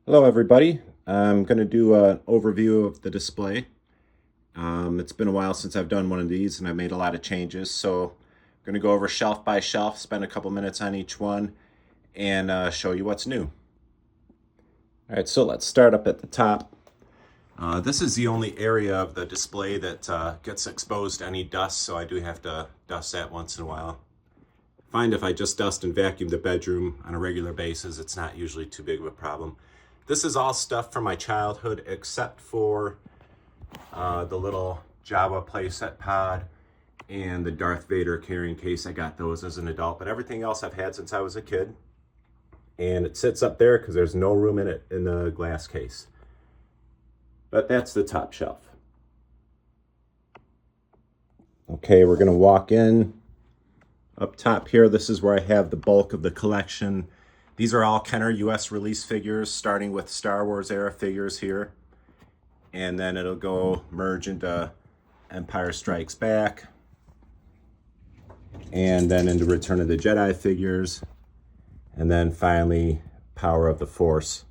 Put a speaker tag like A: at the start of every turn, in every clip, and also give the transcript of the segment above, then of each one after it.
A: Hello everybody. I'm going to do an overview of the display. It's been a while since I've done one of these and I've made a lot of changes, so I'm going to go over shelf by shelf, spend a couple minutes on each one, and show you what's new. Alright, so let's start up at the top. This is the only area of the display that gets exposed to any dust, so I do have to dust that once in a while. I find if I just dust and vacuum the bedroom on a regular basis, it's not usually too big of a problem. This is all stuff from my childhood except for the little Jawa playset pod and the Darth Vader carrying case. I got those as an adult, but everything else I've had since I was a kid. And it sits up there because there's no room in it in the glass case. But that's the top shelf. Okay, we're going to walk in. Up top here, this is where I have the bulk of the collection. These are all Kenner US release figures, starting with Star Wars era figures here. And then it'll go merge into Empire Strikes Back. And then into Return of the Jedi figures. And then finally, Power of the Force.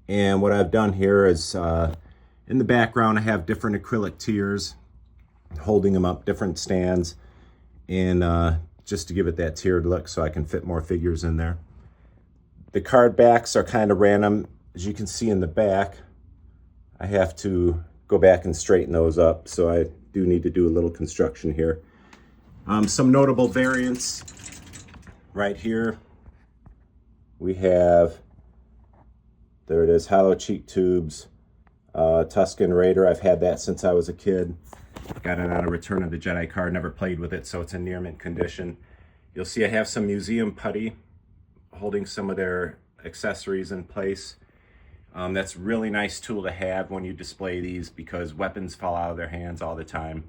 A: And what I've done here is, in the background, I have different acrylic tiers, holding them up, different stands. And just to give it that tiered look so I can fit more figures in there. The card backs are kind of random. As you can see in the back, I have to go back and straighten those up, so I do need to do a little construction here. Some notable variants right here. We have, there it is, hollow cheek tubes, Tusken Raider. I've had that since I was a kid. Got it on a Return of the Jedi card, never played with it, so it's in near mint condition. You'll see I have some museum putty holding some of their accessories in place. That's a really nice tool to have when you display these because weapons fall out of their hands all the time.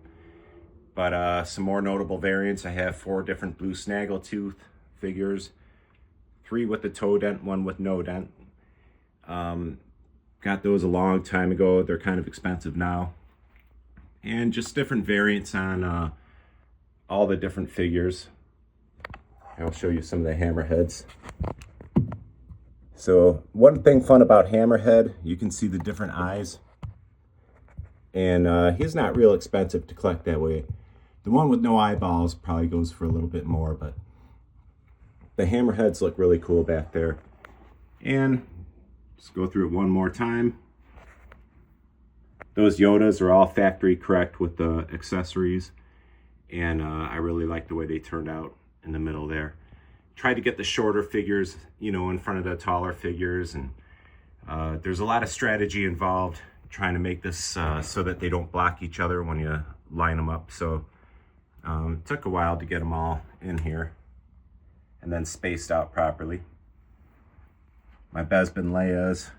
A: But some more notable variants, I have 4 different blue snaggletooth figures, 3 with the toe dent, 1 with no dent. Got those a long time ago. They're kind of expensive now. And just different variants on all the different figures. I'll show you some of the Hammerheads. So one thing fun about Hammerhead, you can see the different eyes. And he's not real expensive to collect that way. The one with no eyeballs probably goes for a little bit more, but the Hammerheads look really cool back there. And just go through it one more time. Those Yodas are all factory correct with the accessories, and I really like the way they turned out in the middle there. Tried to get the shorter figures, you know, in front of the taller figures, and there's a lot of strategy involved trying to make this so that they don't block each other when you line them up. So it took a while to get them all in here and then spaced out properly. My Bespin Leia's,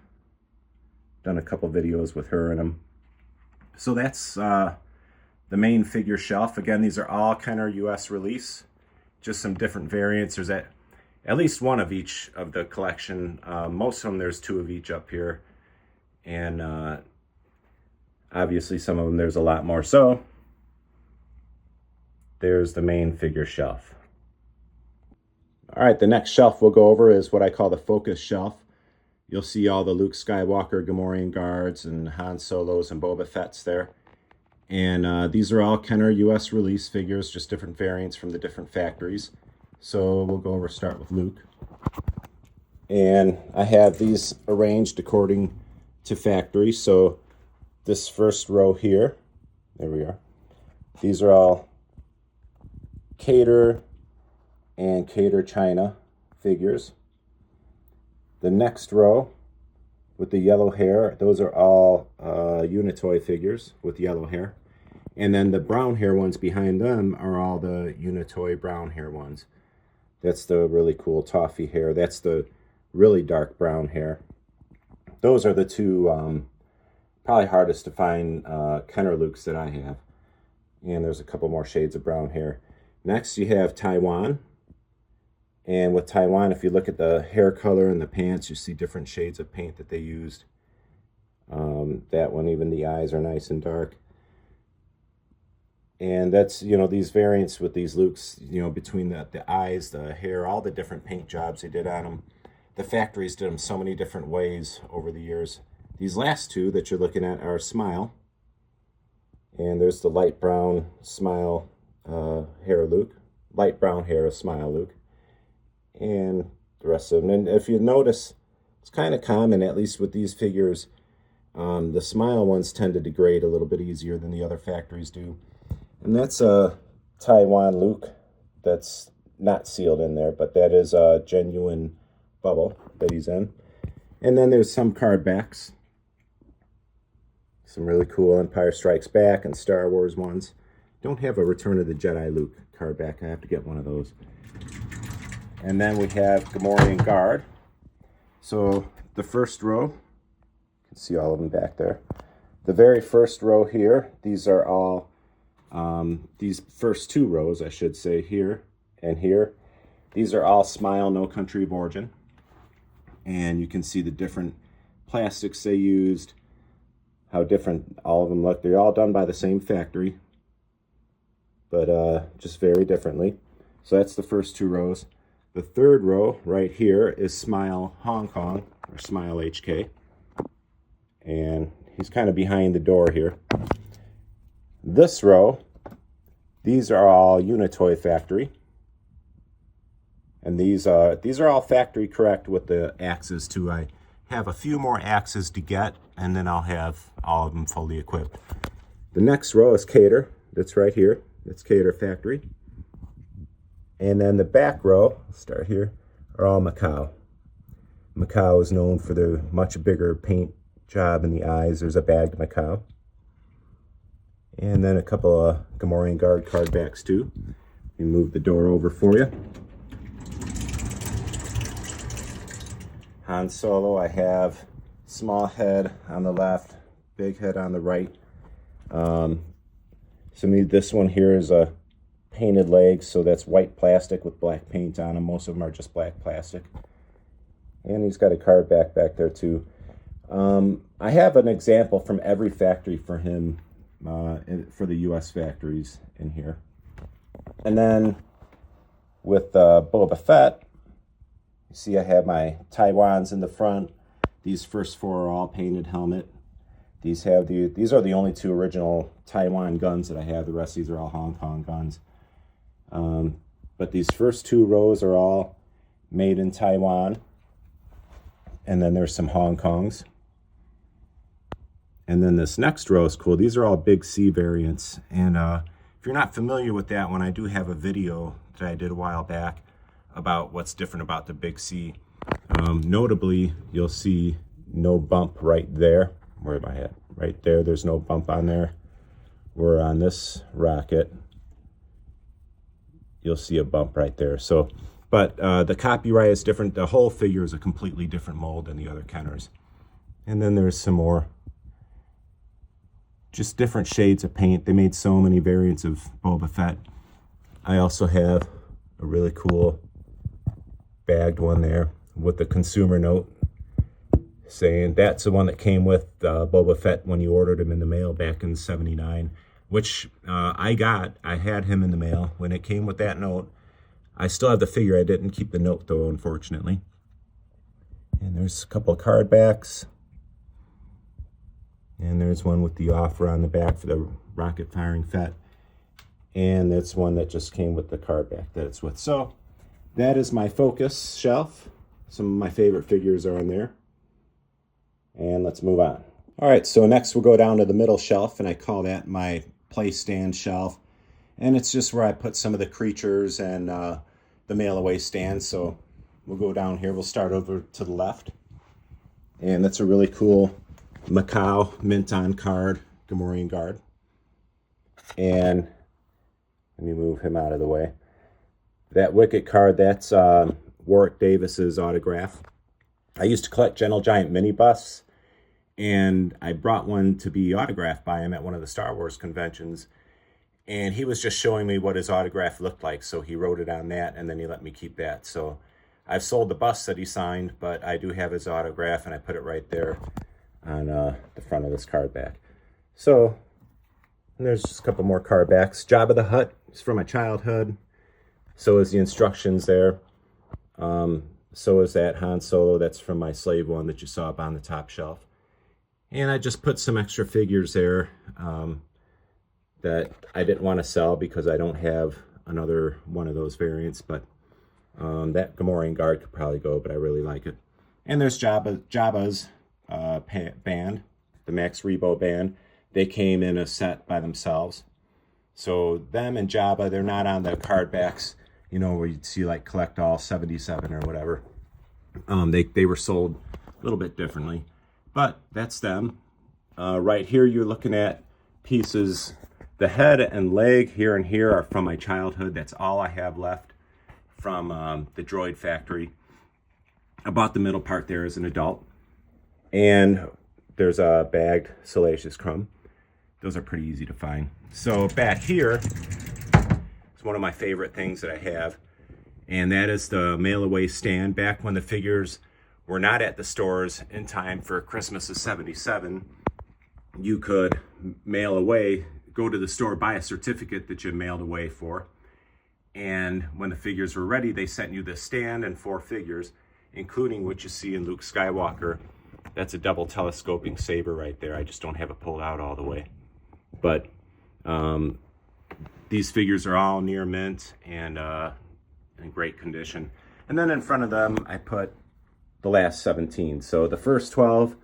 A: done a couple videos with her in them. So that's the main figure shelf. Again, these are all Kenner US release. Just some different variants. There's at least one of each of the collection. Most of them, there's 2 of each up here. And obviously some of them, there's a lot more. So there's the main figure shelf. All right, the next shelf we'll go over is what I call the focus shelf. You'll see all the Luke Skywalker, Gamorrean guards, and Han Solos and Boba Fett's there. And these are all Kenner US release figures, just different variants from the different factories. So we'll go over, start with Luke. And I have these arranged according to factory. So this first row here, there we are. These are all Cater and Cater China figures. The next row with the yellow hair, those are all Unitoy figures with yellow hair. And then the brown hair ones behind them are all the Unitoy brown hair ones. That's the really cool toffee hair. That's the really dark brown hair. Those are the 2 probably hardest to find Kenner Lukes that I have. And there's a couple more shades of brown hair. Next you have Taiwan. And with Taiwan, if you look at the hair color and the pants, you see different shades of paint that they used. That one, even the eyes are nice and dark. And that's, you know, these variants with these Lukes, you know, between the eyes, the hair, all the different paint jobs they did on them. the factories did them so many different ways over the years. These last two that you're looking at are Smile. And there's the light brown Smile hair Luke. Light brown hair of Smile Luke. And the rest of them. And if you notice, it's kind of common, at least with these figures, the Smile ones tend to degrade a little bit easier than the other factories do. And that's a Taiwan Luke that's not sealed in there, but that is a genuine bubble that he's in. And then there's some card backs. Some really cool Empire Strikes Back and Star Wars ones. Don't have a Return of the Jedi Luke card back. I have to get one of those. And then we have Gamorrean Guard. So the first row, you can see all of them back there. The very first row here, these are all, these first two rows, I should say, here and here. These are all Smile No Country of Origin. And you can see the different plastics they used, how different all of them look. They're all done by the same factory, but just very differently. So that's the first two rows. The third row right here is Smile Hong Kong, or Smile HK. And he's kind of behind the door here. This row, these are all Unitoy factory. And these are all factory correct with the axes too. I have a few more axes to get, and then I'll have all of them fully equipped. The next row is Cater. That's right here. That's Cater factory. And then the back row, start here, are all Macau. Macau is known for the much bigger paint job in the eyes. There's a bagged Macau. And then a couple of Gamorrean Guard card backs too. Let me move the door over for you. Han Solo, I have small head on the left, big head on the right. This one here is a painted legs, so that's white plastic with black paint on them. Most of them are just black plastic. And he's got a card back there too. I have an example from every factory for him, for the US factories in here. And then with Boba Fett, you see I have my Taiwans in the front. These first four are all painted helmet. These are the only two original Taiwan guns that I have. The rest of these are all Hong Kong guns. But these first two rows are all made in Taiwan. And then there's some Hong Kongs. And then this next row is cool. These are all Big C variants. And if you're not familiar with that one, I do have a video that I did a while back about what's different about the Big C. Notably, you'll see no bump right there. Where am I at? Right there, there's no bump on there. Where on this rocket, you'll see a bump right there. So, but the copyright is different. The whole figure is a completely different mold than the other Kenners. And then there's some more, just different shades of paint. They made so many variants of Boba Fett. I also have a really cool bagged one there with the consumer note saying that's the one that came with Boba Fett when you ordered him in the mail back in '79, which I got. I had him in the mail when it came with that note. I still have the figure. I didn't keep the note though, unfortunately. And there's a couple of card backs. And there's one with the offer on the back for the rocket firing Fett. And that's one that just came with the card back that it's with. So that is my focus shelf. Some of my favorite figures are in there. And let's move on. All right, so next we'll go down to the middle shelf, and I call that my Playstand Shelf. And it's just where I put some of the creatures and the mail-away stands. So we'll go down here. We'll start over to the left. And that's a really cool Macau mint-on card, Gamorrean Guard. And let me move him out of the way. That Wicket card, that's Warwick Davis's autograph. I used to collect Gentle Giant mini busts, and I brought one to be autographed by him at one of the Star Wars conventions. And he was just showing me what his autograph looked like, so he wrote it on that, and then he let me keep that. So I've sold the bust that he signed, but I do have his autograph, and I put it right there on the front of this card back. So and there's just a couple more card backs. Jabba the Hutt is from my childhood. So is the instructions there. So is that Han Solo. That's from my slave one that you saw up on the top shelf. And I just put some extra figures there that I didn't want to sell because I don't have another one of those variants. But that Gamorrean guard could probably go, but I really like it. And there's Jabba's band, the Max Rebo band. They came in a set by themselves. So them and Jabba, they're not on the card backs, you know, where you'd see like Collect All 77 or whatever. They were sold a little bit differently. But that's them. Right here you're looking at pieces. The head and leg here and here are from my childhood. That's all I have left from the Droid Factory. I bought the middle part there as an adult. And there's a bagged Salacious Crumb. Those are pretty easy to find. So back here is one of my favorite things that I have. And that is the mail away stand. Back when the figures were not at the stores in time for Christmas of '77, you could mail away, go to the store, buy a certificate that you mailed away for. And when the figures were ready, they sent you the stand and 4 figures, including what you see in Luke Skywalker. That's a double telescoping saber right there. I just don't have it pulled out all the way. But these figures are all near mint and in great condition. And then in front of them, I put the last 17. So the first 12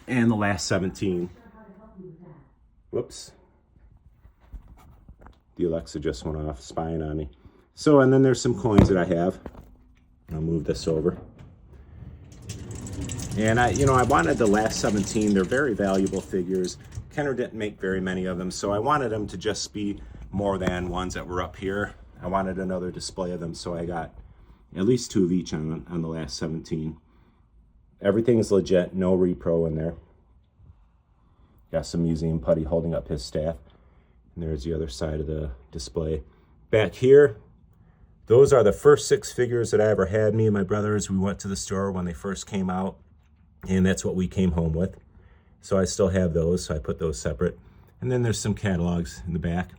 A: and the last 17. Whoops. The Alexa just went off spying on me. So, and then there's some coins that I have. I'll move this over. And I wanted the last 17. They're very valuable figures. Kenner didn't make very many of them, so I wanted them to just be more than ones that were up here. I wanted another display of them, so I got at least 2 of each on the last 17. Everything's legit, no repro in there. Got some museum putty holding up his staff. And there's the other side of the display. Back here, those are the first 6 figures that I ever had. Me and my brothers, we went to the store when they first came out, and that's what we came home with. So I still have those, so I put those separate. And then there's some catalogs in the back.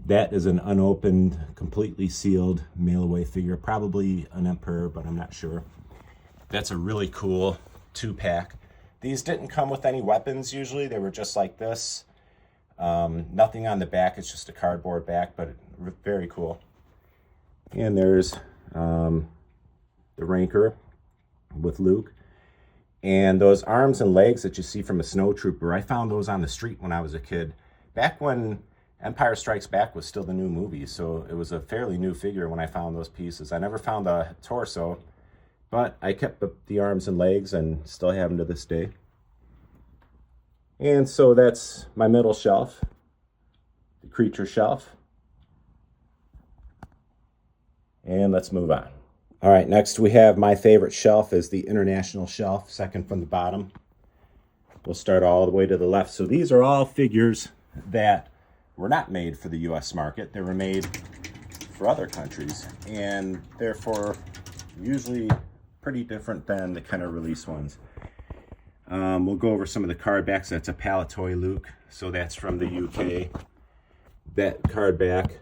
A: That is an unopened, completely sealed mail-away figure. Probably an Emperor, but I'm not sure. That's a really cool 2-pack. These didn't come with any weapons usually. They were just like this. Nothing on the back. It's just a cardboard back, but very cool. And there's the Rancor with Luke. And those arms and legs that you see from a snowtrooper, I found those on the street when I was a kid. Back when Empire Strikes Back was still the new movie, so it was a fairly new figure when I found those pieces. I never found the torso, but I kept the arms and legs and still have them to this day. And so that's my middle shelf, the creature shelf. And let's move on. All right, next we have my favorite shelf is the international shelf, second from the bottom. We'll start all the way to the left. So these are all figures that were not made for the US market. They were made for other countries, and therefore usually pretty different than the kind of release ones. We'll go over some of the card backs. That's a Palatoy Luke, so that's from the UK. That card back,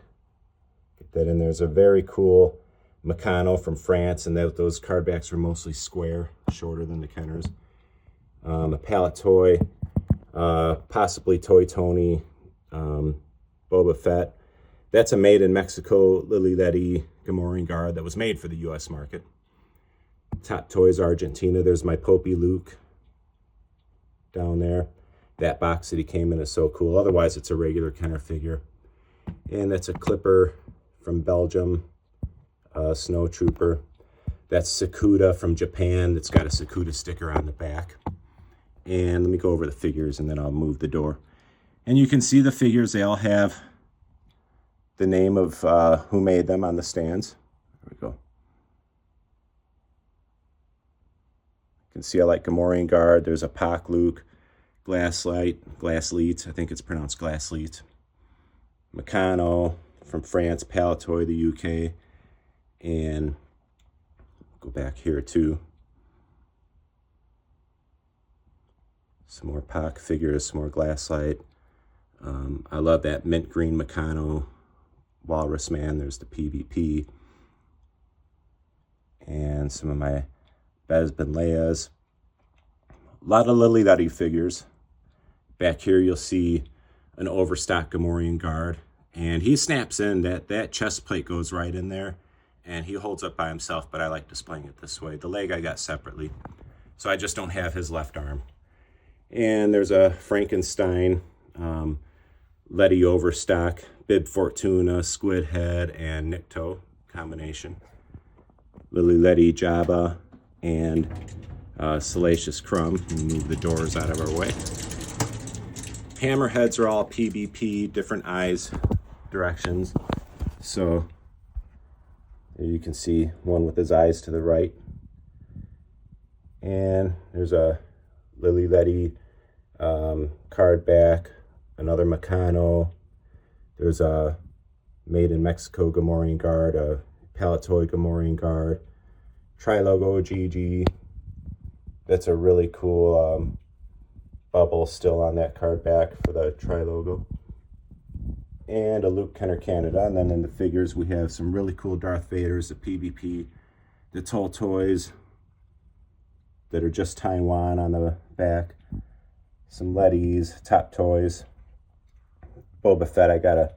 A: get that in there, is a very cool Meccano from France, and those card backs were mostly square, shorter than the Kenners. A Palatoy, possibly Toy Tony, Boba Fett. That's a made in Mexico Lily Letty Gamorrean guard that was made for the US market. Top Toys Argentina. There's my Popey Luke down there. That box that he came in is so cool. Otherwise, it's a regular Kenner figure. And that's a Clipper from Belgium, Snow Trooper. That's Sakuda from Japan. That's got a Sakuda sticker on the back. And let me go over the figures and then I'll move the door. And you can see the figures. They all have the name of who made them on the stands. There we go. You can see I like Gamorrean guard. There's a Pac Luke, Glassleet. I think it's pronounced Glassleet. Meccano from France, Palatoy, the UK. And go back here too. Some more Pac figures, some more Glasslight. I love that mint green Meccano Walrus Man. There's the PvP. and some of my Bezban Leias. A lot of Lily Letty figures. Back here you'll see an overstock Gamorrean guard, and he snaps in. That chest plate goes right in there, and he holds up by himself, but I like displaying it this way. The leg I got separately, so I just don't have his left arm. And there's a Frankenstein Letty overstock, Bib Fortuna, Squid Head, and Nikto combination. Lily Letty Jabba, and Salacious Crumb. Move the doors out of our way. Hammerheads are all PvP, different eyes, directions. So there you can see one with his eyes to the right. And there's a Lily Letty card back, another Meccano. There's a Made in Mexico Gamorrean guard, a Palatoy Gamorrean guard, Trilogo GG. That's a really cool bubble still on that card back for the Trilogo. And a Luke Kenner Canada. And then in the figures we have some really cool Darth Vaders, the PvP, the Toll Toys that are just Taiwan on the back, some Lettys, Top Toys, Boba Fett. I got a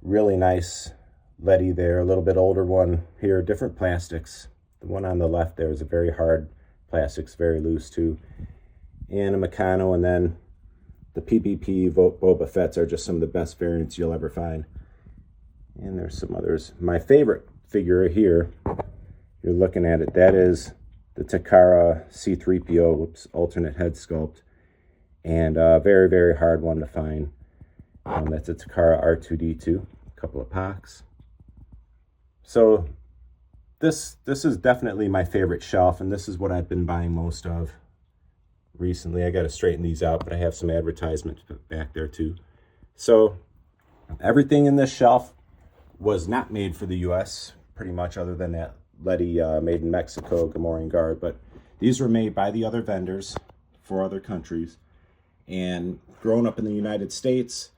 A: really nice Letty there, a little bit older one here, different plastics. The one on the left there is a very hard plastics, very loose too. And a Meccano, and then the PvP Boba Fett's are just some of the best variants you'll ever find. And there's some others. My favorite figure here, you're looking at it, that is the Takara C-3PO, whoops, alternate head sculpt. And a very, very hard one to find. That's a Takara R2-D2, a couple of packs. So this is definitely my favorite shelf, and this is what I've been buying most of recently. I got to straighten these out, but I have some advertisements back there too. So everything in this shelf was not made for the US, pretty much, other than that Letty Made in Mexico Gamorrean guard, but these were made by the other vendors for other countries. And growing up in the United States,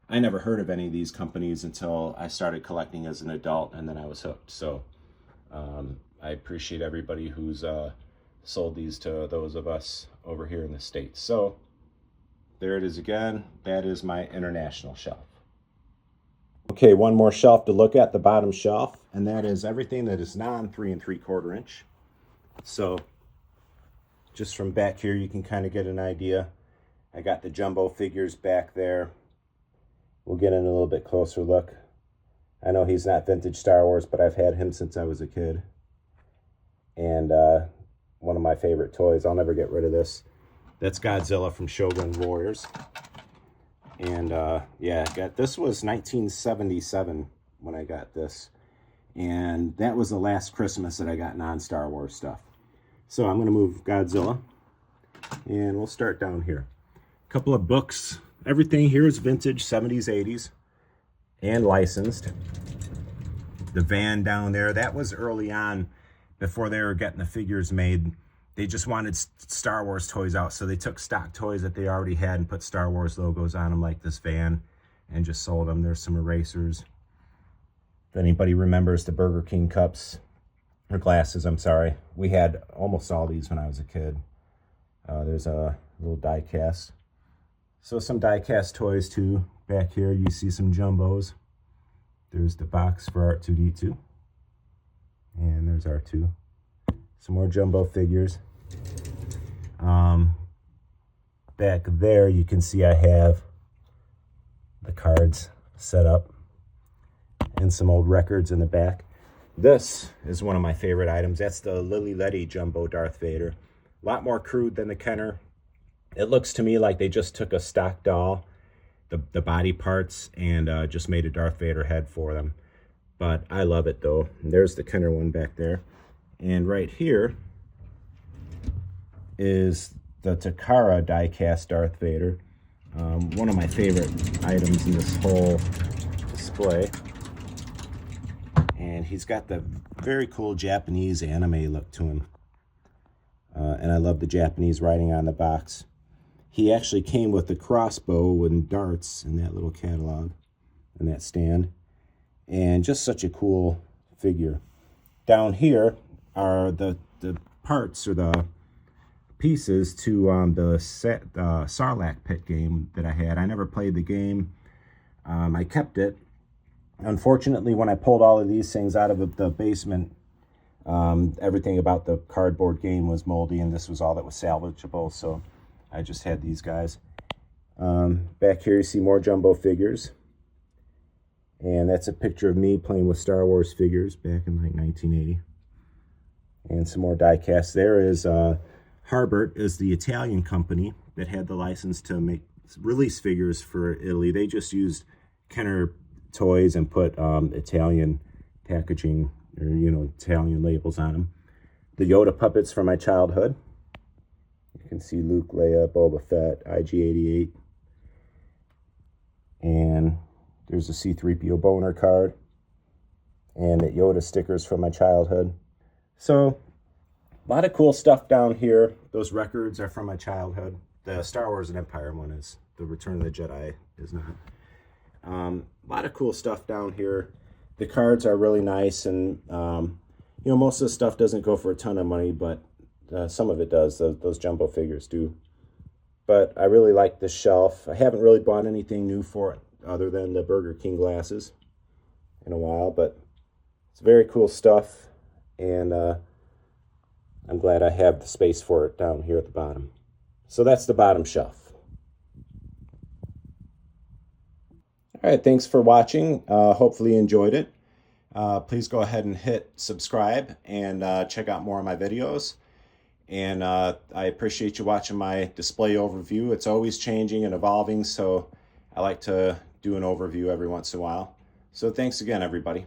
A: I never heard of any of these companies until I started collecting as an adult, and then I was hooked. So I appreciate everybody who's sold these to those of us over here in the States. So there it is again. That is my international shelf. Okay, one more shelf to look at, the bottom shelf, and that is everything that is non 3 3/4 inch. So just from back here, you can kind of get an idea. I got the jumbo figures back there. We'll get in a little bit closer look. I know he's not vintage Star Wars, but I've had him since I was a kid. And one of my favorite toys, I'll never get rid of this. That's Godzilla from Shogun Warriors. And yeah, this was 1977 when I got this. And that was the last Christmas that I got non-Star Wars stuff. So I'm going to move Godzilla. And we'll start down here. A couple of books. Everything here is vintage, 70s, 80s, and licensed. The van down there, that was early on, before they were getting the figures made. They just wanted Star Wars toys out, so they took stock toys that they already had and put Star Wars logos on them, like this van, and just sold them. There's some erasers. If anybody remembers the Burger King cups, or glasses, I'm sorry. We had almost all these when I was a kid. There's a little die cast. So some die-cast toys too. Back here you see some jumbos. There's the box for R2-D2. And there's R2. Some more jumbo figures. Back there you can see I have the cards set up. And some old records in the back. This is one of my favorite items. That's the Lily Letty Jumbo Darth Vader. A lot more crude than the Kenner. It looks to me like they just took a stock doll, the body parts, and just made a Darth Vader head for them. But I love it though. And there's the Kenner one back there. And right here is the Takara die-cast Darth Vader. One of my favorite items in this whole display. And he's got the very cool Japanese anime look to him. And I love the Japanese writing on the box. He actually came with a crossbow and darts in that little catalog and that stand. And just such a cool figure. Down here, are the parts or the pieces to the Sarlacc pit game that I had. I never played the game. I kept it. Unfortunately, when I pulled all of these things out of the basement, everything about the cardboard game was moldy, and this was all that was salvageable, so I just had these guys. Back here you see more jumbo figures, and that's a picture of me playing with Star Wars figures back in like 1980. And some more die casts. There is Harbert is the Italian company that had the license to make release figures for Italy. They just used Kenner toys and put Italian packaging, or Italian labels on them. The Yoda puppets from my childhood. You can see Luke, Leia, Boba Fett, IG-88. And there's a C-3PO boner card. And the Yoda stickers from my childhood. So, a lot of cool stuff down here. Those records are from my childhood. The Star Wars and Empire one is. The Return of the Jedi is not. A lot of cool stuff down here. The cards are really nice, and most of the stuff doesn't go for a ton of money, but some of it does. Those jumbo figures do. But I really like this shelf. I haven't really bought anything new for it other than the Burger King glasses in a while, but it's very cool stuff, and I'm glad I have the space for it down here at the bottom. So that's the bottom shelf. All right, thanks for watching. Hopefully you enjoyed it. Please go ahead and hit subscribe and check out more of my videos. And I appreciate you watching my display overview. It's always changing and evolving, so I like to do an overview every once in a while. So thanks again, everybody.